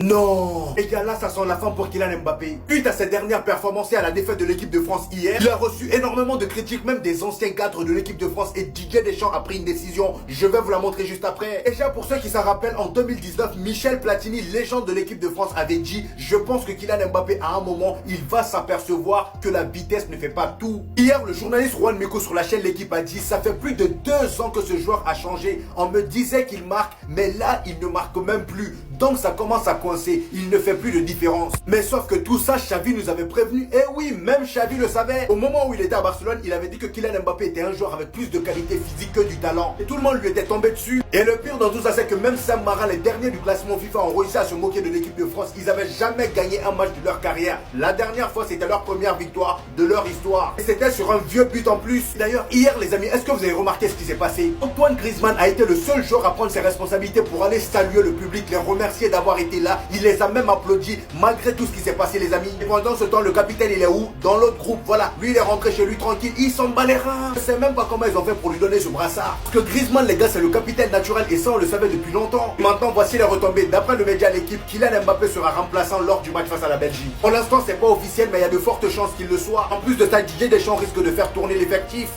Non. Et bien là, ça sent la fin pour Kylian Mbappé. Suite à ses dernières performances et à la défaite de l'équipe de France hier, il a reçu énormément de critiques, même des anciens cadres de l'équipe de France, et Didier Deschamps a pris une décision. Je vais vous la montrer juste après. Déjà, pour ceux qui s'en rappellent, en 2019, Michel Platini, légende de l'équipe de France, avait dit: je pense que Kylian Mbappé, à un moment, il va s'apercevoir que la vitesse ne fait pas tout. Hier, le journaliste Juan Meko sur la chaîne L'équipe a dit: ça fait plus de 2 ans que ce joueur a changé. On me disait qu'il marque, mais là, il ne marque même plus. Donc ça commence à coincer, il ne fait plus de différence. Mais sauf que tout ça, Xavi nous avait prévenu. Et oui, même Xavi le savait. Au moment où il était à Barcelone, il avait dit que Kylian Mbappé était un joueur avec plus de qualité physique que du talent. Et tout le monde lui était tombé dessus. Et le pire dans tout ça, c'est que même Sam Marin, les derniers du classement FIFA, ont réussi à se moquer de l'équipe de France. Ils n'avaient jamais gagné un match de leur carrière. La dernière fois, c'était leur première victoire de leur histoire. Et c'était sur un vieux but en plus. D'ailleurs, hier les amis, est-ce que vous avez remarqué ce qui s'est passé? Antoine Griezmann a été le seul joueur à prendre ses responsabilités pour aller saluer le public, les remercier d'avoir été là. Il les a même applaudis malgré tout ce qui s'est passé les amis. Et pendant ce temps, le capitaine il est où? Dans l'autre groupe. Voilà, lui il est rentré chez lui tranquille. Il s'en bat les reins. Je sais même pas comment ils ont fait pour lui donner ce brassard. Parce que Griezmann les gars, c'est le capitaine naturel et ça on le savait depuis longtemps. Maintenant voici les retombées. D'après le média L'équipe, Kylian Mbappé sera remplaçant lors du match face à la Belgique. Pour l'instant c'est pas officiel, mais il y a de fortes chances qu'il le soit. En plus de ça, Didier Deschamps risque de faire tourner l'effectif.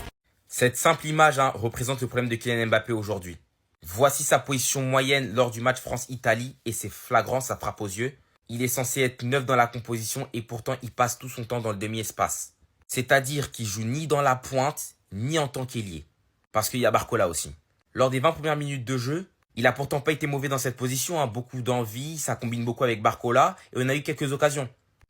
Cette simple image représente le problème de Kylian Mbappé aujourd'hui. Voici sa position moyenne lors du match France-Italie et c'est flagrant, ça frappe aux yeux. Il est censé être neuf dans la composition et pourtant il passe tout son temps dans le demi-espace. C'est-à-dire qu'il joue ni dans la pointe, ni en tant qu'ailier. Parce qu'il y a Barcola aussi. Lors des 20 premières minutes de jeu, il a pourtant pas été mauvais dans cette position, beaucoup d'envie, ça combine beaucoup avec Barcola et on a eu quelques occasions.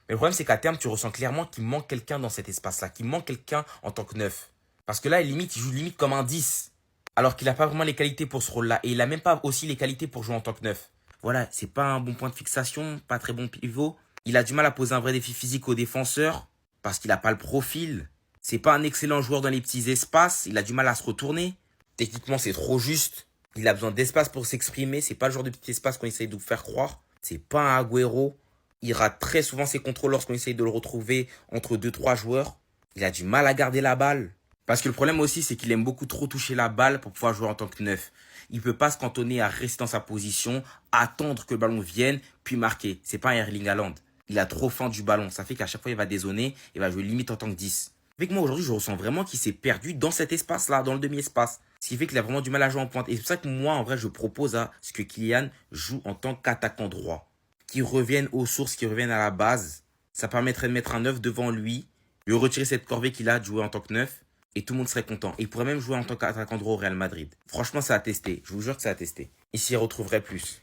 Mais le problème c'est qu'à terme tu ressens clairement qu'il manque quelqu'un dans cet espace-là, qu'il manque quelqu'un en tant que neuf. Parce que là, limite, il joue limite comme un 10. Alors qu'il n'a pas vraiment les qualités pour ce rôle-là. Et il n'a même pas aussi les qualités pour jouer en tant que neuf. Voilà, c'est pas un bon point de fixation, pas très bon pivot. Il a du mal à poser un vrai défi physique aux défenseurs. Parce qu'il n'a pas le profil. C'est pas un excellent joueur dans les petits espaces. Il a du mal à se retourner. Techniquement, c'est trop juste. Il a besoin d'espace pour s'exprimer. C'est pas le genre de petit espace qu'on essaye de vous faire croire. C'est pas un Agüero. Il rate très souvent ses contrôles lorsqu'on essaye de le retrouver entre 2-3 joueurs. Il a du mal à garder la balle. Parce que le problème aussi, c'est qu'il aime beaucoup trop toucher la balle pour pouvoir jouer en tant que neuf. Il peut pas se cantonner à rester dans sa position, attendre que le ballon vienne, puis marquer. C'est pas un Erling Haaland. Il a trop faim du ballon. Ça fait qu'à chaque fois, il va dézoner et va jouer limite en tant que 10. Avec moi, aujourd'hui, je ressens vraiment qu'il s'est perdu dans cet espace-là, dans le demi-espace. Ce qui fait qu'il a vraiment du mal à jouer en pointe. Et c'est pour ça que moi, en vrai, je propose à ce que Kylian joue en tant qu'attaquant droit. Qu'il revienne aux sources, qu'il revienne à la base. Ça permettrait de mettre un neuf devant lui, lui retirer cette corvée qu'il a de jouer en tant que neuf. Et tout le monde serait content. Et il pourrait même jouer en tant qu'attaquant droit au Real Madrid. Franchement, ça a testé. Je vous jure que ça a testé. Il s'y retrouverait plus.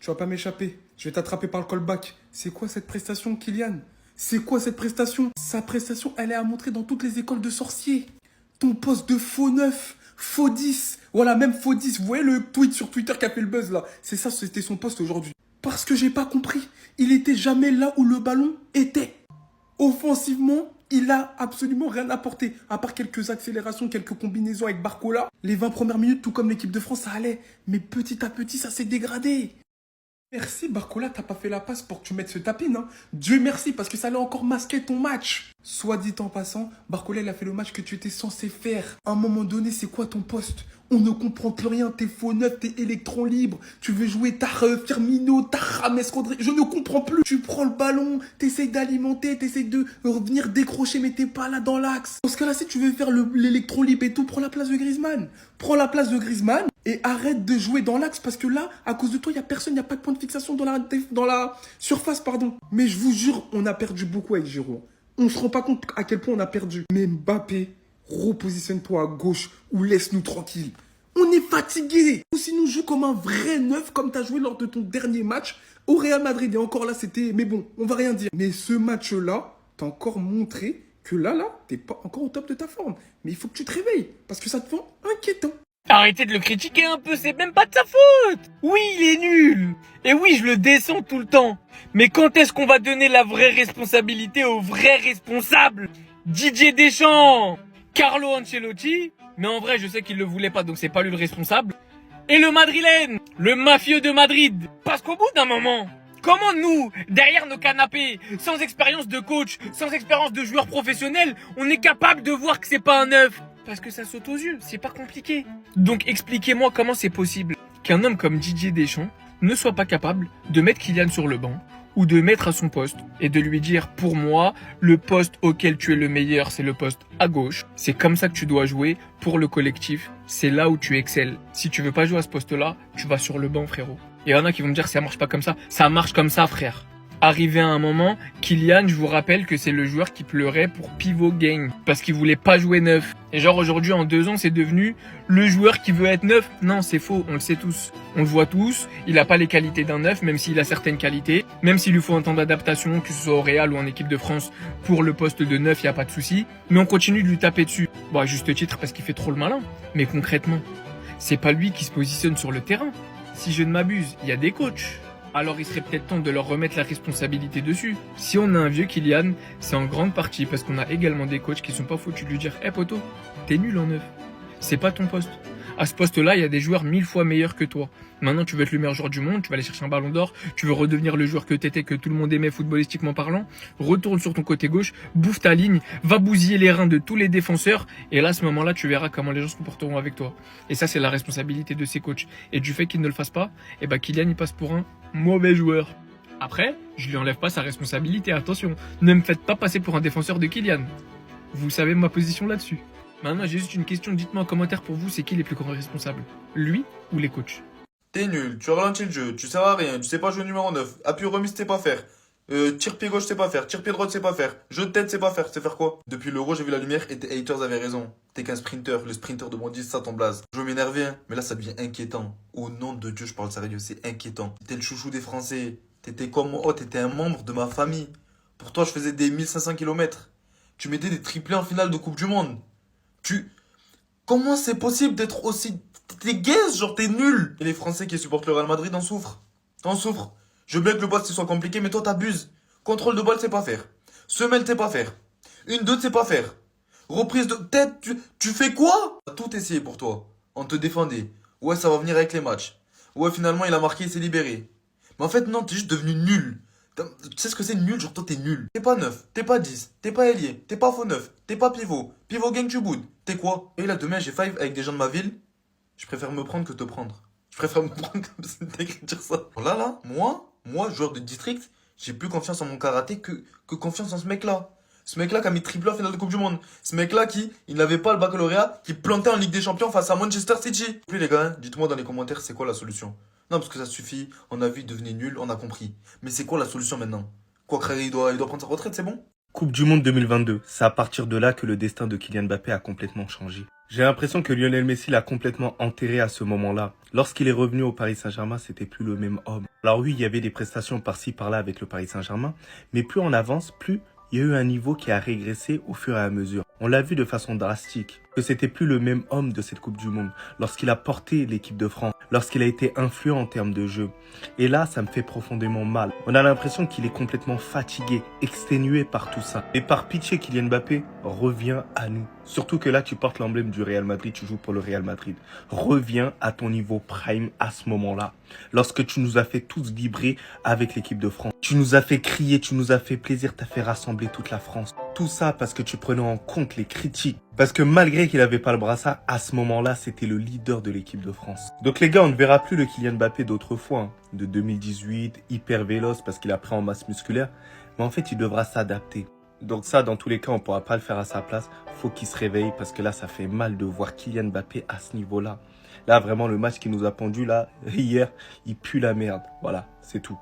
Tu vas pas m'échapper. Je vais t'attraper par le callback. C'est quoi cette prestation, Kylian? C'est quoi cette prestation? Sa prestation, elle est à montrer dans toutes les écoles de sorciers. Ton poste de faux 9, faux 10. Voilà, même faux 10. Vous voyez le tweet sur Twitter qui a fait le buzz là? C'est ça, c'était son poste aujourd'hui. Parce que j'ai pas compris. Il était jamais là où le ballon était. Offensivement, il a absolument rien apporté. À part quelques accélérations, quelques combinaisons avec Barcola. Les 20 premières minutes, tout comme l'équipe de France, ça allait. Mais petit à petit, ça s'est dégradé. Merci Barcola, t'as pas fait la passe pour que tu mettes ce tapin, hein. Dieu merci, parce que ça allait encore masquer ton match. Soit dit en passant, Barcola, il a fait le match que tu étais censé faire. À un moment donné, c'est quoi ton poste? On ne comprend plus rien, t'es faux neuf, t'es électron libre. Tu veux jouer ta Firmino, ta James Rodriguez. Je ne comprends plus. Tu prends le ballon, t'essayes d'alimenter, t'essayes de revenir décrocher, mais t'es pas là dans l'axe. Dans ce cas-là, si tu veux faire l'électron libre et tout, prends la place de Griezmann. Prends la place de Griezmann et arrête de jouer dans l'axe parce que là, à cause de toi, il n'y a personne, il n'y a pas de point de fixation dans la surface, pardon. Mais je vous jure, on a perdu beaucoup avec Giroud. On se rend pas compte à quel point on a perdu. Mais Mbappé, repositionne-toi à gauche ou laisse-nous tranquille. On est fatigué. Ou si nous joue comme un vrai neuf, comme tu as joué lors de ton dernier match au Real Madrid. Et encore là, c'était... Mais bon, on va rien dire. Mais ce match-là, t'as encore montré que là, t'es pas encore au top de ta forme. Mais il faut que tu te réveilles, parce que ça te rend inquiétant. Arrêtez de le critiquer un peu, c'est même pas de sa faute. Oui, il est nul. Et oui, je le descends tout le temps. Mais quand est-ce qu'on va donner la vraie responsabilité aux vrais responsables? Didier Deschamps, Carlo Ancelotti, mais en vrai, je sais qu'il le voulait pas, donc c'est pas lui le responsable. Et le Madrilène, le mafieux de Madrid. Parce qu'au bout d'un moment, comment nous, derrière nos canapés, sans expérience de coach, sans expérience de joueur professionnel, on est capable de voir que c'est pas un neuf? Parce que ça saute aux yeux, c'est pas compliqué. Donc expliquez-moi comment c'est possible qu'un homme comme Didier Deschamps ne sois pas capable de mettre Kylian sur le banc ou de mettre à son poste et de lui dire, pour moi, le poste auquel tu es le meilleur, c'est le poste à gauche. C'est comme ça que tu dois jouer pour le collectif. C'est là où tu excelles. Si tu veux pas jouer à ce poste-là, tu vas sur le banc, frérot. Il y en a qui vont me dire, ça marche pas comme ça. Ça marche comme ça, frère. Arrivé à un moment, Kylian, je vous rappelle que c'est le joueur qui pleurait pour pivot gang parce qu'il voulait pas jouer neuf. Et genre aujourd'hui, en 2 ans, c'est devenu le joueur qui veut être neuf. Non, c'est faux, on le sait tous. On le voit tous, il a pas les qualités d'un neuf, même s'il a certaines qualités. Même s'il lui faut un temps d'adaptation, que ce soit au Real ou en équipe de France, pour le poste de neuf, il y a pas de souci. Mais on continue de lui taper dessus. Bon, à juste titre parce qu'il fait trop le malin. Mais concrètement, c'est pas lui qui se positionne sur le terrain. Si je ne m'abuse, il y a des coachs. Alors il serait peut-être temps de leur remettre la responsabilité dessus. Si on a un vieux Kylian, c'est en grande partie parce qu'on a également des coachs qui sont pas foutus de lui dire « Hey poto, t'es nul en neuf. C'est pas ton poste. » À ce poste-là, il y a des joueurs 1000 fois meilleurs que toi. Maintenant, tu veux être le meilleur joueur du monde, tu vas aller chercher un ballon d'or, tu veux redevenir le joueur que t'étais, que tout le monde aimait footballistiquement parlant. Retourne sur ton côté gauche, bouffe ta ligne, va bousiller les reins de tous les défenseurs. Et là, à ce moment-là, tu verras comment les gens se comporteront avec toi. Et ça, c'est la responsabilité de ces coachs. Et du fait qu'ils ne le fassent pas, Kylian, il passe pour un mauvais joueur. Après, je lui enlève pas sa responsabilité, attention. Ne me faites pas passer pour un défenseur de Kylian. Vous savez ma position là-dessus. Maintenant, j'ai juste une question, dites-moi en commentaire pour vous, c'est qui les plus grands responsables? Lui ou les coachs? T'es nul, tu ralentis le jeu, tu sers à rien, tu sais pas jouer numéro 9, appui remise, tu sais pas faire. Tir pied gauche, tu sais pas faire, tir pied droit, tu sais pas faire, jeu de tête, tu sais pas faire, tu sais faire quoi? Depuis l'Euro, j'ai vu la lumière et tes haters avaient raison. T'es qu'un sprinter, le sprinter de mon 10, ça ton blaze. Je veux m'énerver, hein, mais là ça devient inquiétant. Au nom de Dieu, je parle sérieux, c'est inquiétant. T'étais le chouchou des Français, t'étais comme moi, t'étais un membre de ma famille. Pour toi, je faisais des 1500 km. Tu mettais des triplés en finale de Coupe du Monde. Comment c'est possible d'être aussi... T'es gaze, genre t'es nul. Et les Français qui supportent le Real Madrid en souffrent. En souffrent. Je veux bien que le poste soit compliqué, mais toi t'abuses. Contrôle de balle, c'est pas faire. Semelle, c'est pas faire. 1-2, c'est pas faire. Reprise de tête, tu fais quoi? T'as tout essayé pour toi. On te défendait. Ouais, ça va venir avec les matchs. Ouais, finalement, il a marqué, il s'est libéré. Mais en fait, non, t'es juste devenu nul. Tu sais ce que c'est nul? Genre toi t'es nul. T'es pas 9, t'es pas 10, t'es pas ailier, t'es pas faux 9, t'es pas pivot. Pivot gang tu boudes. T'es quoi? Et là demain j'ai 5 avec des gens de ma ville. Je préfère me prendre que te prendre. Je préfère me prendre comme d'écrire ça. Là, moi, joueur de district, j'ai plus confiance en mon karaté que confiance en ce mec-là. Ce mec-là qui a mis triplé en finale de Coupe du Monde. Ce mec-là il n'avait pas le baccalauréat, qui plantait en Ligue des Champions face à Manchester City. Et puis les gars, hein, dites-moi dans les commentaires c'est quoi la solution. Non, parce que ça suffit, on a vu, devenez nul, on a compris. Mais c'est quoi la solution maintenant? Quoi, Créer, il doit prendre sa retraite, c'est bon? Coupe du Monde 2022, c'est à partir de là que le destin de Kylian Mbappé a complètement changé. J'ai l'impression que Lionel Messi l'a complètement enterré à ce moment-là. Lorsqu'il est revenu au Paris Saint-Germain, c'était plus le même homme. Alors oui, il y avait des prestations par-ci par-là avec le Paris Saint-Germain, mais plus on avance, plus il y a eu un niveau qui a régressé au fur et à mesure. On l'a vu de façon drastique, que c'était plus le même homme de cette Coupe du Monde, lorsqu'il a porté l'équipe de France, lorsqu'il a été influent en termes de jeu. Et là, ça me fait profondément mal. On a l'impression qu'il est complètement fatigué, exténué par tout ça. Et par pitié, Kylian Mbappé, reviens à nous. Surtout que là, tu portes l'emblème du Real Madrid, tu joues pour le Real Madrid. Reviens à ton niveau prime à ce moment-là. Lorsque tu nous as fait tous vibrer avec l'équipe de France. Tu nous as fait crier, tu nous as fait plaisir, t'as fait rassembler toute la France. Tout ça parce que tu prenais en compte les critiques. Parce que malgré qu'il n'avait pas le brassard, à ce moment-là, c'était le leader de l'équipe de France. Donc les gars, on ne verra plus le Kylian Mbappé d'autrefois, hein, de 2018, hyper véloce parce qu'il a pris en masse musculaire. Mais en fait, il devra s'adapter. Donc ça, dans tous les cas, on ne pourra pas le faire à sa place. Faut qu'il se réveille parce que là, ça fait mal de voir Kylian Mbappé à ce niveau-là. Là, vraiment, le match qui nous a pendu, là, hier, il pue la merde. Voilà, c'est tout.